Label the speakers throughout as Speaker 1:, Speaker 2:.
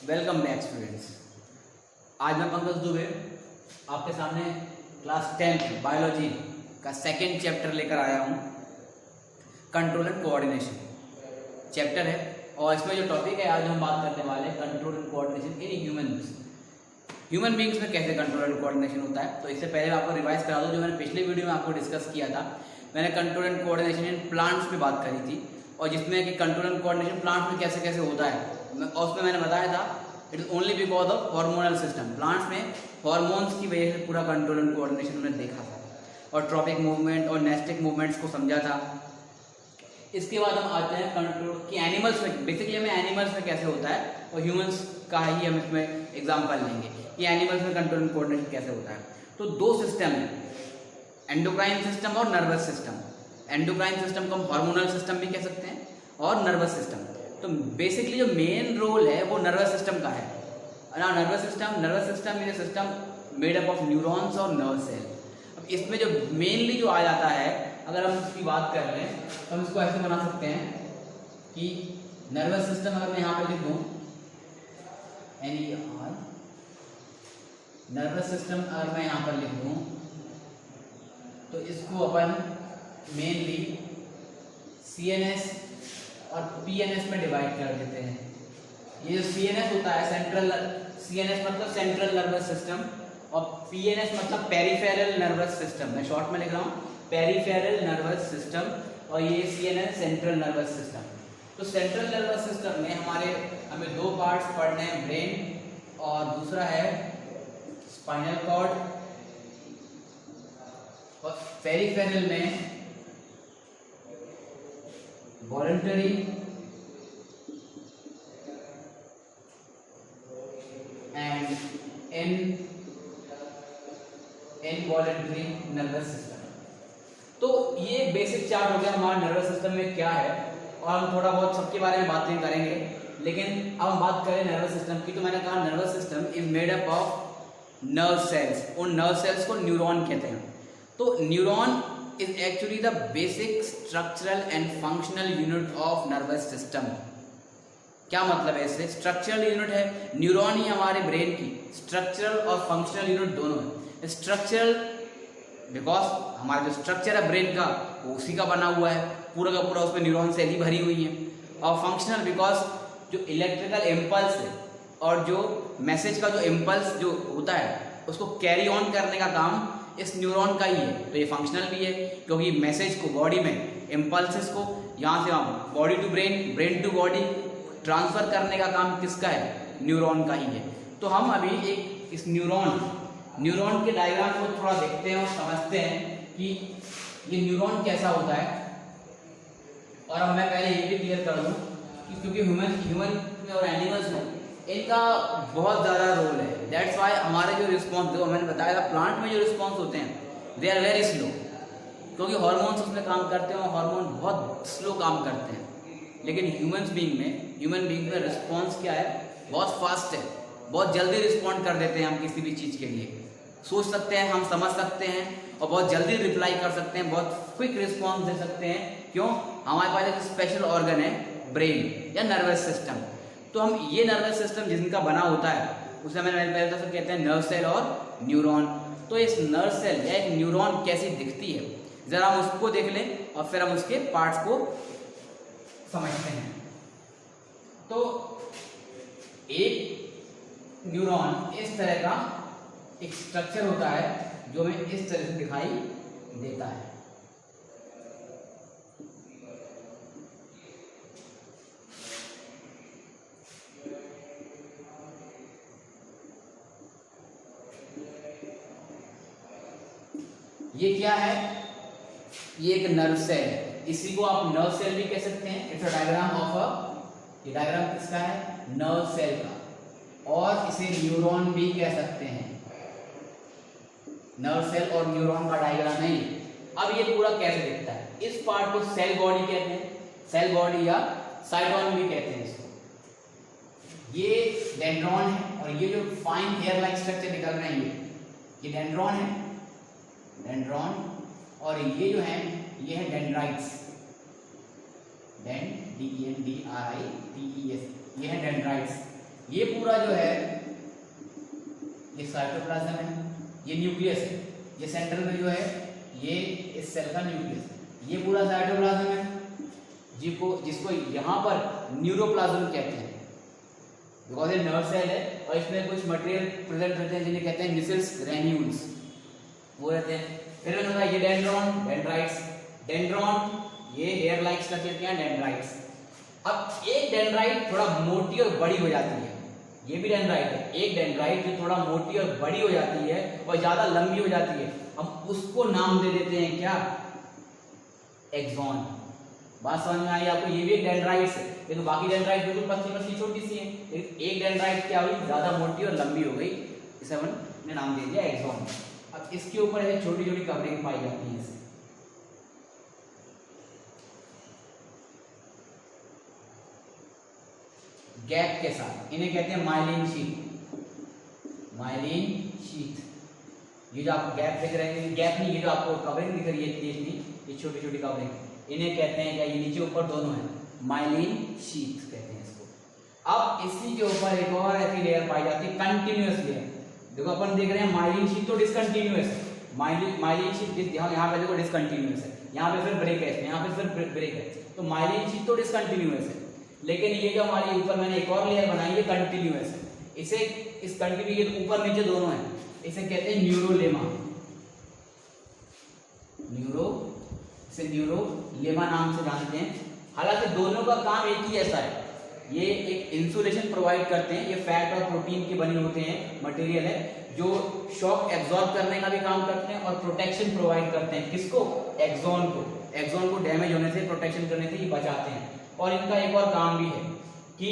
Speaker 1: Welcome back students. आज मैं पंकज दुबे आपके सामने क्लास 10 बायोलॉजी का सेकेंड चैप्टर लेकर आया हूँ। कंट्रोल एंड कोऑर्डिनेशन चैप्टर है और इसमें जो टॉपिक है आज हम बात करने वाले हैं control and coordination in human beings में कैसे कंट्रोल एंड कोऑर्डिनेशन होता है। तो इससे पहले आपको रिवाइज करा दूँ, जो मैंने पिछले वीडियो में आपको डिस्कस किया था, मैंने control and coordination in plants में बात करी थी और जिसमें कि कंट्रोल एंड कोऑर्डिनेशन प्लांट्स में कैसे कैसे होता है। और उसमें मैंने बताया था it is only because of hormonal system. Plants में हार्मोन्स की वजह से पूरा कंट्रोल एंड कोऑर्डिनेशन हमने देखा था और ट्रॉपिक मूवमेंट और नेस्टिक मूवमेंट्स को समझा था। इसके बाद हम आते हैं कंट्रोल की एनिमल्स में। बेसिकली हमें एनिमल्स में कैसे होता है और ह्यूमंस का ही हम इसमें एग्जाम्पल लेंगे कि एनिमल्स में कंट्रोल एंड कोऑर्डिनेशन कैसे होता है। तो दो सिस्टम है, एंडोक्राइन सिस्टम और नर्वस सिस्टम। एंडोक्राइन सिस्टम को हम हार्मोनल सिस्टम भी कह सकते हैं और नर्वस सिस्टम। तो बेसिकली जो मेन रोल है वो नर्वस सिस्टम का है ना। Nervous system is system made up of neurons और नर्व सेल। अब इसमें जो मेनली जो आ जाता है, अगर हम इसकी बात कर लें तो हम इसको ऐसे बना सकते हैं कि नर्वस सिस्टम अगर मैं यहाँ पे लिख दूँ NER, नर्वस सिस्टम अगर मैं यहाँ पर लिख दूँ तो इसको अपन मेनली CNS और PNS में डिवाइड कर देते हैं। ये जो CNS होता है CNS मतलब सेंट्रल नर्वस सिस्टम और PNS मतलब पेरिफेरल नर्वस सिस्टम। मैं शॉर्ट में लिख रहा हूँ पेरिफेरल नर्वस सिस्टम और ये CNS सेंट्रल नर्वस सिस्टम। तो सेंट्रल नर्वस सिस्टम में हमें दो पार्ट्स पढ़ने हैं, ब्रेन और दूसरा है स्पाइनल कॉर्ड। और पेरिफेरल में voluntary and involuntary nervous system. तो ये बेसिक चार्ट हो गया हमारा नर्वस सिस्टम में क्या है और हम थोड़ा बहुत सबके बारे में बात नहीं करेंगे। लेकिन अब हम बात करें नर्वस सिस्टम की, तो मैंने कहा nervous system is made up of nerve cells. उन नर्व सेल्स को न्यूरॉन कहते हैं। तो neuron is actually the basic structural and functional unit of nervous system। क्या मतलब है इससे? स्ट्रक्चरल यूनिट है न्यूरॉन ही हमारे ब्रेन की, स्ट्रक्चरल और फंक्शनल यूनिट दोनों है। स्ट्रक्चरल बिकॉज हमारा जो स्ट्रक्चर है ब्रेन का वो उसी का बना हुआ है, पूरा का पूरा उसमें न्यूरॉन सेल ही भरी हुई है। और फंक्शनल बिकॉज जो इलेक्ट्रिकल इम्पल्स है और जो मैसेज का जो इम्पल्स जो होता है उसको कैरी ऑन करने का काम इस न्यूरॉन का ही है। तो ये फंक्शनल भी है क्योंकि मैसेज को बॉडी में इम्पल्सेस को यहाँ से वहाँ body to brain, brain to body transfer करने का काम किसका है? न्यूरॉन का ही है। तो हम अभी एक इस न्यूरॉन के डायग्राम को थोड़ा देखते हैं और समझते हैं कि ये न्यूरॉन कैसा होता है। और अब मैं पहले ये भी क्लियर कर दूँ कि क्योंकि ह्यूमन में और एनिमल्स में इनका बहुत ज़्यादा रोल है। दैट्स वाई हमारे जो रिस्पॉन्स, जो मैंने बताया था प्लांट में जो रिस्पॉन्स होते हैं दे आर वेरी स्लो, क्योंकि हार्मोन्स उसमें काम करते हैं और हार्मोन बहुत स्लो काम करते हैं। लेकिन ह्यूमन बींग में रिस्पॉन्स क्या है? बहुत फास्ट है, बहुत जल्दी रिस्पॉन्ड कर देते हैं हम किसी भी चीज़ के लिए। सोच सकते हैं, हम समझ सकते हैं और बहुत जल्दी रिप्लाई कर सकते हैं, बहुत क्विक रिस्पॉन्स दे सकते हैं। क्यों? हमारे पास एक स्पेशल ऑर्गन है ब्रेन या नर्वस सिस्टम। तो हम ये नर्वस सिस्टम जिनका बना होता है उसे मैंने पहले तो कहते हैं नर्व सेल और न्यूरॉन। तो इस नर्व सेल या एक न्यूरॉन कैसी दिखती है जरा हम उसको देख लें और फिर हम उसके पार्ट्स को समझते हैं। तो एक न्यूरॉन इस तरह का एक स्ट्रक्चर होता है जो हमें इस तरह से दिखाई देता है। ये क्या है? ये एक नर्व सेल है, इसी को आप नर्व सेल भी कह सकते हैं। इट्स अ डायग्राम ऑफ ये डायग्राम किसका है? नर्व सेल का। और इसे न्यूरॉन भी कह सकते हैं। नर्व सेल और न्यूरॉन का डायग्राम है। अब ये पूरा कैसे दिखता है? इस पार्ट को सेल बॉडी कहते हैं, सेल बॉडी या साइटोन भी कहते हैं इसको। ये डेंड्रॉन है और ये जो फाइन हेयर लाइक स्ट्रक्चर निकल रहे हैं ये डेंड्रॉन है, डेंड्रॉन। और ये जो है ये है डेंड्राइट्स, DENDRITES, ये है डेंड्राइट्स। ये पूरा जो है ये साइटोप्लाज्म है, ये न्यूक्लियस है, ये सेंट्रल में जो है ये इस सेल का न्यूक्लियस है, ये पूरा साइटोप्लाज्म है जिसको यहाँ पर न्यूरोप्लाज्म कहते हैं, बिकॉज ये नर्व सेल है और इसमें कुछ मटेरियल प्रेजेंट रहते हैं जिन्हें कहते हैं मिसेल्स ग्रैन्यूल्स, वो रहते हैं। फिर मैंने बताया ये डेंड्रॉन, डेंड्राइट्स, डेंड्रॉन ये हेयर लाइक स्ट्रक्चर के हैं डेंड्राइट्स। अब एक डेंड्राइट थोड़ा मोटी और बड़ी हो जाती है, ये भी डेंड्राइट है, एक डेंड्राइट जो थोड़ा मोटी और बड़ी हो जाती है और ज्यादा लंबी हो जाती है, हम उसको नाम दे देते हैं क्या, एक्सॉन। बात समझ में आई आपको, ये भी एक डेंड्राइट्स है, लेकिन बाकी डेंड्राइट बिल्कुल पतली पतली छोटी सी है, लेकिन एक डेंड्राइट क्या हुई, ज्यादा मोटी और लंबी हो गई, इसे हमने नाम दे दिया एक्सॉन। अब इसके ऊपर ऐसे छोटी छोटी कवरिंग पाई जाती है, गैप के साथ, इन्हें कहते हैं माइलिन शीथ। माइलिन शीथ, ये जो आपको गैप दिख रहे हैं, गैप नहीं, ये जो आपको कवरिंग दिख रही है ये छोटी छोटी कवरिंग, इन्हें कहते हैं क्या, ये नीचे ऊपर दोनों है, माइलिन शीथ कहते हैं इसको। अब इसी के ऊपर एक और ऐसी लेयर पाई जाती है, कंटिन्यूअस लेयर। देखो अपन देख रहे हैं माइलिन शीथ तो डिसकंटिन्यूअस है, माइलिन शीथ यहाँ पे देखो डिसकंटिन्यूअस है, यहाँ पे फिर ब्रेक है, यहाँ पे फिर ब्रेक है, तो माइलिन शीथ तो डिसकंटिन्यूअस है, लेकिन ये जो हमारी ऊपर मैंने एक और लेयर बनाई है कंटिन्यूअस है, इसे इस कंटिन्यू के ऊपर नीचे दोनों है, इसे कहते हैं न्यूरोलेमा। इसे न्यूरोलेमा नाम से जानते हैं। हालांकि दोनों का काम एक ही ऐसा है, ये एक इंसुलेशन प्रोवाइड करते हैं, ये फैट और प्रोटीन के बने होते हैं, मटेरियल है जो शॉक एब्जॉर्ब करने का भी काम करते हैं और प्रोटेक्शन प्रोवाइड करते हैं, किसको, एक्सॉन को डैमेज होने से, प्रोटेक्शन करने से ये बचाते हैं। और इनका एक और काम भी है कि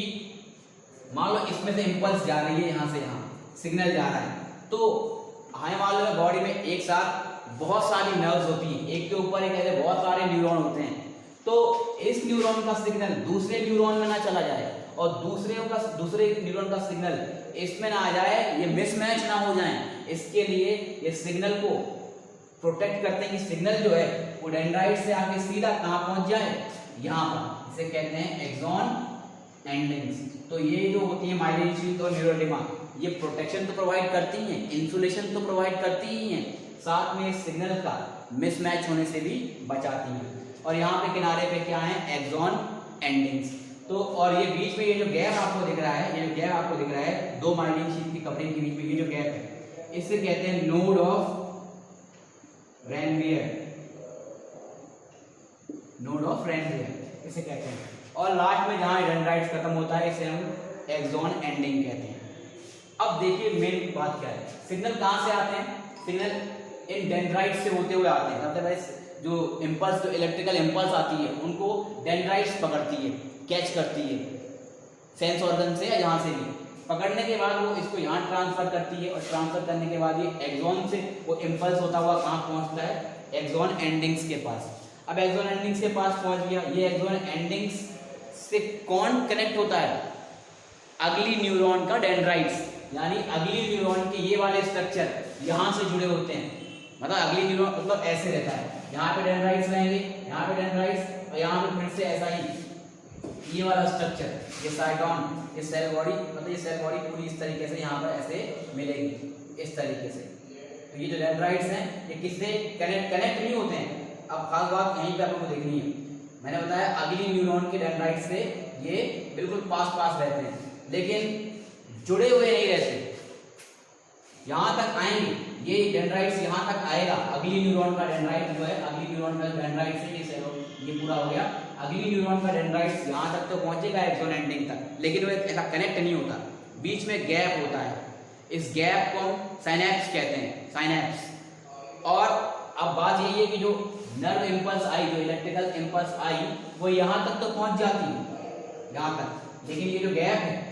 Speaker 1: मान लो इसमें से इंपल्स जा रही है, यहाँ से यहाँ सिग्नल जा रहा है, तो हमें मान लो बॉडी में एक साथ बहुत सारी नर्व्स होती हैं, एक के ऊपर एक ऐसे बहुत सारे न्यूरॉन होते हैं, तो इस न्यूरॉन का सिग्नल दूसरे न्यूरॉन में ना चला जाए और दूसरे न्यूरॉन का सिग्नल इसमें ना आ जाए, ये मिसमैच ना हो जाए, इसके लिए ये सिग्नल को प्रोटेक्ट करते हैं कि सिग्नल जो है वो डेंड्राइट से आके सीधा कहाँ पहुंच जाए, यहाँ पर, इसे कहते हैं एक्सॉन एंडिंग्स। तो ये जो होती है माइलिन शीथ और न्यूरोलेमा, ये प्रोटेक्शन तो प्रोवाइड करती हैं, इंसुलेशन तो प्रोवाइड करती ही हैं, साथ में सिग्नल का मिसमैच होने से भी बचाती हैं। और यहाँ पे किनारे पे क्या है, एक्सॉन एंडिंग्स। तो और ये बीच में ये जो गैप आपको दिख रहा है, ये जो गैप आपको दिख रहा है दो माइलिन शीथ की कवरिंग के बीच में, ये जो गैप है इसे कहते हैं node of Ranvier, node of Ranvier इसे कहते हैं। और लास्ट में जहां डेंड्राइट्स खत्म होता है इसे हम एक्सॉन एंडिंग कहते हैं। अब देखिए मेन बात क्या है, सिग्नल कहां से आते हैं, सिग्नल इन डेंड्राइट्स से होते हुए आते हैं। सबसे पहले जो इंपल्स, जो इलेक्ट्रिकल इंपल्स आती है उनको डेंड्राइट्स पकड़ती है, कैच करती है सेंस ऑर्गन से या जहां से भी, पकड़ने के बाद वो इसको यहाँ ट्रांसफर करती है और ट्रांसफर करने के बाद ये एक्सॉन से वो इंपल्स होता हुआ कहाँ पहुंचता है, एक्सॉन एंडिंग्स के पास। अब एक्सॉन एंडिंग्स के पास पहुंच गया, ये एक्सॉन एंडिंग्स से कौन कनेक्ट होता है, अगली न्यूरॉन का डेंड्राइट्स, यानी अगली न्यूरॉन के ये वाले स्ट्रक्चर यहाँ से जुड़े होते हैं, मतलब अगली न्यूरॉन मतलब ऐसे रहता है, यहाँ पे डेंड्राइट्स रहेंगे, यहाँ पे डेंड्राइट्स और यहाँ पे फिर से ऐसा ही ये वाला स्ट्रक्चर, ये साइटोन, ये सेल बॉडी, मतलब ये सेल बॉडी पूरी इस तरीके से यहाँ पर ऐसे मिलेगी इस तरीके से। तो ये जो डेंड्राइट्स हैं ये किससे कनेक्ट नहीं होते हैं। अब खास बात यहीं पे आपको देखनी है, मैंने बताया अगली न्यूरॉन के डेंड्राइट से ये बिल्कुल पास रहते हैं, लेकिन जुड़े हुए नहीं रहते, यहाँ तक आएंगे, ये डेंड्राइट्स यहाँ तक आएगा, अगली न्यूरॉन का डेंड्राइट जो है, अगली न्यूरॉन का डेंड्राइट से ये पूरा हो गया, अगली न्यूरॉन का डेंड्राइट्स यहाँ तक तो पहुंचेगा एक्सॉन एंडिंग तक, लेकिन वो ऐसा कनेक्ट नहीं होता, बीच में गैप होता है, इस गैप को साइनैप्स कहते हैं, साइनैप्स। और अब बात यही है कि जो नर्व इंपल्स आई, जो इलेक्ट्रिकल इंपल्स आई, वो यहाँ तक तो पहुंच जाती है यहाँ तक, लेकिन ये जो गैप है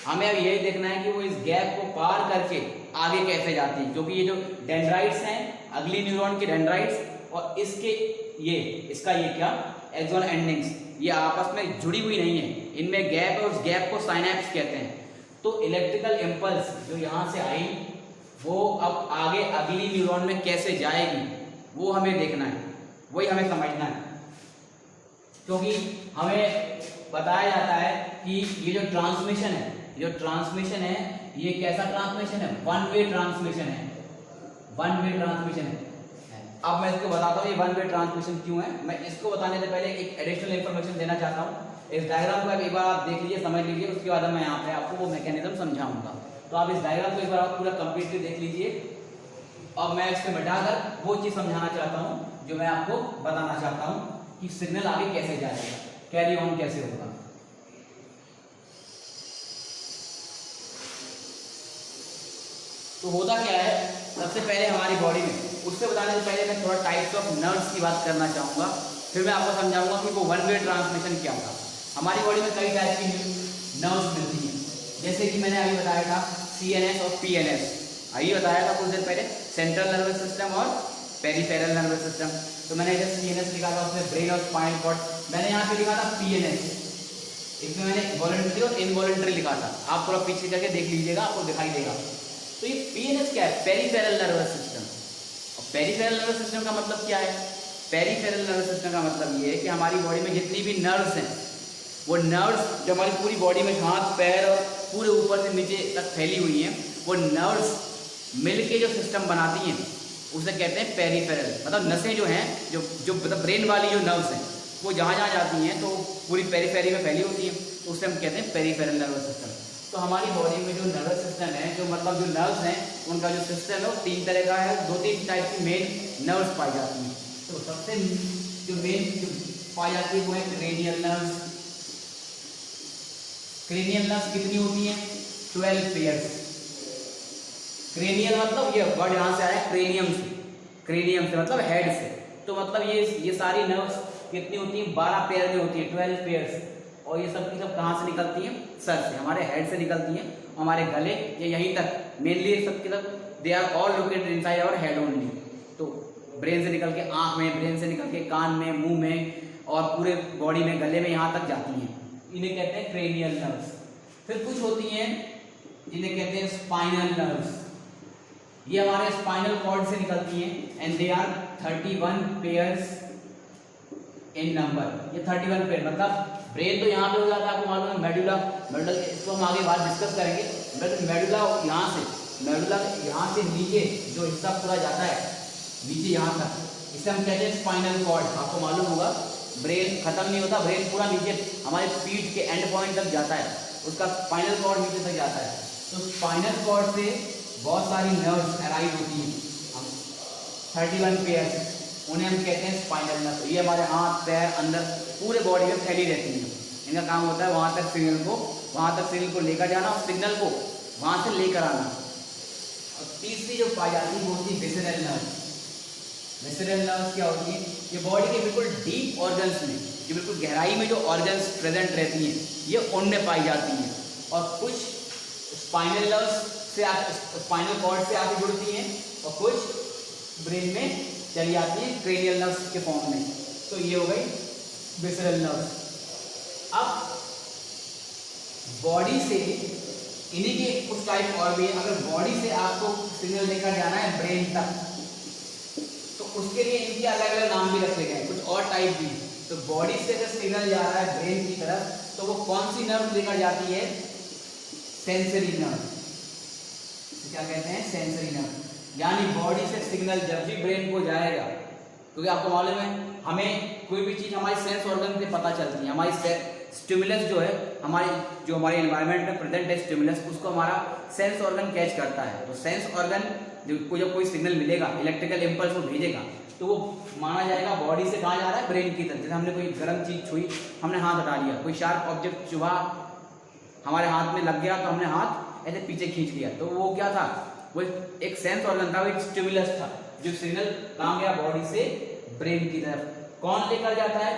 Speaker 1: हमें अब यही देखना है कि वो इस गैप को पार करके आगे कैसे जाती है, क्योंकि ये जो डेंड्राइट्स हैं अगली न्यूरॉन के डेंड्राइट्स और इसका ये क्या एक्सॉन एंडिंग्स, ये आपस में जुड़ी हुई नहीं है, इनमें गैप है, उस गैप को साइनैप्स कहते हैं। तो इलेक्ट्रिकल इंपल्स जो यहाँ से आई वो अब आगे अगली न्यूरॉन में कैसे जाएगी वो हमें देखना है, वही हमें समझना है, क्योंकि हमें बताया जाता है कि ये जो ट्रांसमिशन है जो ट्रांसमिशन है ये कैसा ट्रांसमिशन है, वन वे ट्रांसमिशन है, वन वे ट्रांसमिशन है। अब मैं इसको बताता हूँ ये वन वे ट्रांसमिशन क्यों है। मैं इसको बताने से पहले एक एडिशनल इंफॉर्मेशन देना चाहता हूँ। इस डायग्राम को एक बार आप देख लीजिए, समझ लीजिए, उसके बाद मैं यहाँ पे आपको वो मैकेनिज्म समझाऊंगा। तो आप इस डायग्राम को एक बार आप पूरा कंप्लीटली देख लीजिए और मैं इसको मिटाकर वो चीज समझाना चाहता हूँ जो मैं आपको बताना चाहता हूँ कि सिग्नल आगे कैसे जाएगा, कैरी ऑन कैसे होगा। तो होता क्या है, सबसे पहले हमारी बॉडी में, उससे बताने से पहले मैं थोड़ा टाइप्स ऑफ नर्व्स की बात करना चाहूँगा, फिर मैं आपको समझाऊंगा कि वो वन वे ट्रांसमिशन क्या होगा। हमारी बॉडी में कई टाइप की नर्व्स मिलती हैं, जैसे कि मैंने अभी बताया था CNS और PNS, अभी बताया था कुछ देर पहले, सेंट्रल नर्वस सिस्टम और पेरिफेरल नर्वस सिस्टम। तो मैंने जैसे CNS लिखा था उसमें ब्रेन और स्पाइनल कॉर्ड, मैंने यहाँ पे लिखा था PNS, इसमें मैंने वॉलंटरी और इनवॉलंटरी लिखा था, आप थोड़ा पीछे करके देख लीजिएगा, आपको दिखाई देगा। तो ये PNS क्या है, पेरिफेरल नर्वस सिस्टम। और पेरिफेरल नर्वस सिस्टम का मतलब क्या है, पेरिफेरल नर्वस सिस्टम का मतलब ये है कि हमारी बॉडी में जितनी भी नर्व्स हैं, वो नर्व्स जो हमारी पूरी बॉडी में हाथ पैर और पूरे ऊपर से नीचे तक फैली हुई हैं, वो नर्व्स मिलके जो सिस्टम बनाती हैं उसे कहते हैं पेरिफेरल। मतलब नसें जो हैं, जो मतलब ब्रेन वाली जो नर्व्स हैं, वो जहाँ जहाँ जाती हैं तो पूरी पेरिफेरी में फैली होती हैं, तो उसे हम कहते हैं पेरिफेरल नर्वस सिस्टम। तो हमारी बॉडी में जो नर्वस सिस्टम है, जो मतलब जो नर्व्स हैं, उनका जो सिस्टम है वो 3 तरह का है, 2-3 टाइप की मेन नर्व्स पाई जाती हैं। तो सबसे जो मेन जो पाई जाती है वो है क्रेनियल नर्व्स। क्रेनियल नर्व्स कितनी होती हैं, 12 पेयर्स। क्रेनियल मतलब ये वर्ड यहाँ से आया क्रेनियम से, क्रेनियम से मतलब हेड से। तो मतलब ये सारी नर्व्स कितनी होती हैं, 12 पेयर में होती है, 12 पेयर्स। और ये सब की सब कहाँ से निकलती हैं, सर से, हमारे हेड से निकलती हैं, हमारे गले या यहीं तक मेनली सब की सब they are all located inside our head only. तो ब्रेन से निकल के आँख में, ब्रेन से निकल के कान में, मुंह में और पूरे बॉडी में, गले में, यहाँ तक जाती हैं, इन्हें कहते हैं क्रेनियल नर्व्स। फिर कुछ होती हैं जिन्हें कहते हैं स्पाइनल नर्व्स। ये हमारे स्पाइनल कॉर्ड से निकलती हैं and they are 31 pairs in number. ये 31 पेयर मतलब ब्रेन तो यहाँ पे हो जाता है, आपको मालूम है, मेडुला, इसको हम आगे बात डिस्कस करेंगे। मेडुला यहाँ से नीचे जो हिस्सा पूरा जाता है, नीचे यहाँ तक, इसे हम कहते हैं स्पाइनल कॉर्ड। आपको मालूम होगा ब्रेन खत्म नहीं होता, ब्रेन पूरा नीचे हमारे पीठ के एंड पॉइंट तक जाता है, उसका स्पाइनल कॉर्ड नीचे तक जाता है। तो स्पाइनल कॉर्ड से बहुत सारी नर्व्स अराइज होती हैं, 31 पेयर्स, उन्हें हम कहते हैं स्पाइनल नर्व। ये हमारे हाथ पैर अंदर पूरे बॉडी में फैली रहती हैं। इनका काम होता है वहाँ तक सिग्नल को लेकर जाना और सिग्नल को वहाँ से लेकर आना। और तीसरी जो पाई जाती है वो होती है विसरल नर्व। विसरल नर्व क्या होती है, ये बॉडी के बिल्कुल डीप ऑर्गन्स में, ये बिल्कुल गहराई में जो ऑर्गन्स प्रेजेंट रहती हैं, ये उनमें पाई जाती हैं। और कुछ स्पाइनल नर्व्स से स्पाइनल कॉर्ड से आके जुड़ती हैं और कुछ ब्रेन में चली आती है क्रेनियल नर्व्स के फॉर्म में। तो ये हो गई विसरल नर्व्स। अब बॉडी से इन्हीं के कुछ टाइप और भी है। अगर बॉडी से आपको सिग्नल लेकर जाना है ब्रेन तक, तो उसके लिए इनके अलग अलग नाम भी रखे गए, कुछ और टाइप भी। तो बॉडी से अगर सिग्नल जा रहा है ब्रेन की तरफ, तो वो कौन सी नर्व लेकर जाती है, सेंसरी नर्व। क्या कहते हैं, सेंसरी नर्व। यानी बॉडी से सिग्नल जब भी ब्रेन को जाएगा, क्योंकि आपको मालूम है हमें कोई भी चीज हमारी सेंस ऑर्गन से पता चलती है। हमारी स्टिमुलस जो है, हमारे एनवायरनमेंट में प्रेजेंट है स्टिमुलस, उसको हमारा सेंस ऑर्गन कैच करता है। तो सेंस ऑर्गन जब कोई सिग्नल मिलेगा, इलेक्ट्रिकल इंपल्स वो भेजेगा, तो वो माना जाएगा बॉडी से कहाँ जा रहा है, ब्रेन की तरफ। जैसे हमने कोई गर्म चीज छुई, हमने हाथ हटा लिया, कोई शार्प ऑब्जेक्ट चुभा हमारे हाथ में लग गया, तो हमने हाथ ऐसे पीछे खींच लिया, तो वो क्या था, वो एक सेंस ऑर्गन था, वो एक स्टिमुलस था, जो सिग्नल कहाँ गया, बॉडी से ब्रेन की तरफ। कौन लेकर जाता है,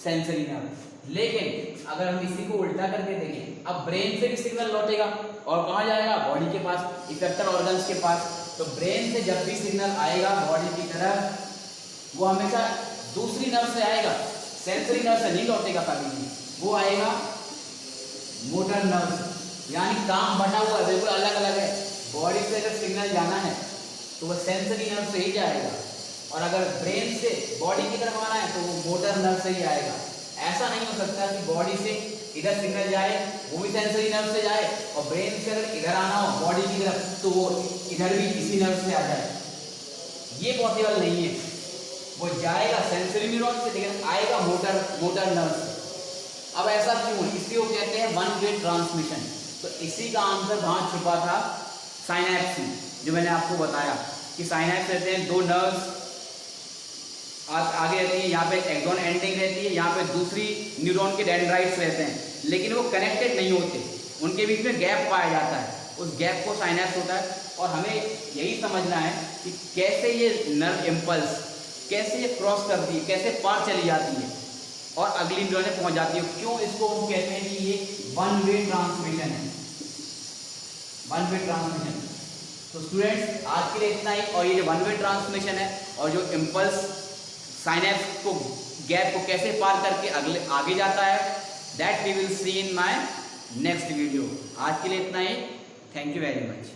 Speaker 1: सेंसरी नर्व। लेकिन अगर हम इसी को उल्टा करके देखें, अब ब्रेन से भी सिग्नल लौटेगा और कहाँ जाएगा, बॉडी के पास, इफेक्टर ऑर्गन्स के पास। तो ब्रेन से जब भी सिग्नल आएगा बॉडी की तरफ, वो हमेशा दूसरी नर्व से आएगा, सेंसरी नर्व से नहीं लौटेगा कभी भी, वो आएगा मोटर नर्व। यानी काम बटा हुआ है, बिल्कुल अलग अलग है। बॉडी से अगर सिग्नल जाना है तो वो सेंसरी नर्व से ही जाएगा, और अगर ब्रेन से बॉडी की तरफ आना है तो वो मोटर नर्व से ही आएगा। ऐसा नहीं हो सकता कि बॉडी से इधर सिग्नल जाए, वो भी सेंसरी नर्व से जाए, और ब्रेन से अगर इधर आना हो बॉडी की तरफ तो वो इधर भी इसी नर्व से आ जाए। ये पॉसिबल नहीं है। वो जाएगा सेंसरी न्यूरॉन से लेकिन आएगा मोटर नर्व से। अब ऐसा क्यों? इसी को कहते हैं वन वे ट्रांसमिशन। तो इसी का आंसर वहां छुपा था साइनैप्स में, जो मैंने आपको बताया कि साइनैप्स रहते हैं दो नर्व्स आगे रहती है, यहाँ पे एक्सॉन एंडिंग रहती है, यहाँ पे दूसरी न्यूरॉन के डेंड्राइट्स रहते हैं, लेकिन वो कनेक्टेड नहीं होते, उनके बीच में गैप पाया जाता है, उस गैप को साइनैप्स होता है। और हमें यही समझना है कि कैसे ये नर्व इम्पल्स कैसे ये क्रॉस करती है, कैसे पार चली जाती है और अगली न्यूरॉन में पहुंच जाती है। क्यों इसको हम कहते हैं कि ये वन वे ट्रांसमिशन है, वन वे ट्रांसमिशन। तो स्टूडेंट्स आज के लिए इतना ही। और ये जो वन वे ट्रांसमिशन है और जो इम्पल्स साइनैप्स को गैप को कैसे पार करके आगे जाता है, that we will see in my next video. आज के लिए इतना ही। Thank you very much.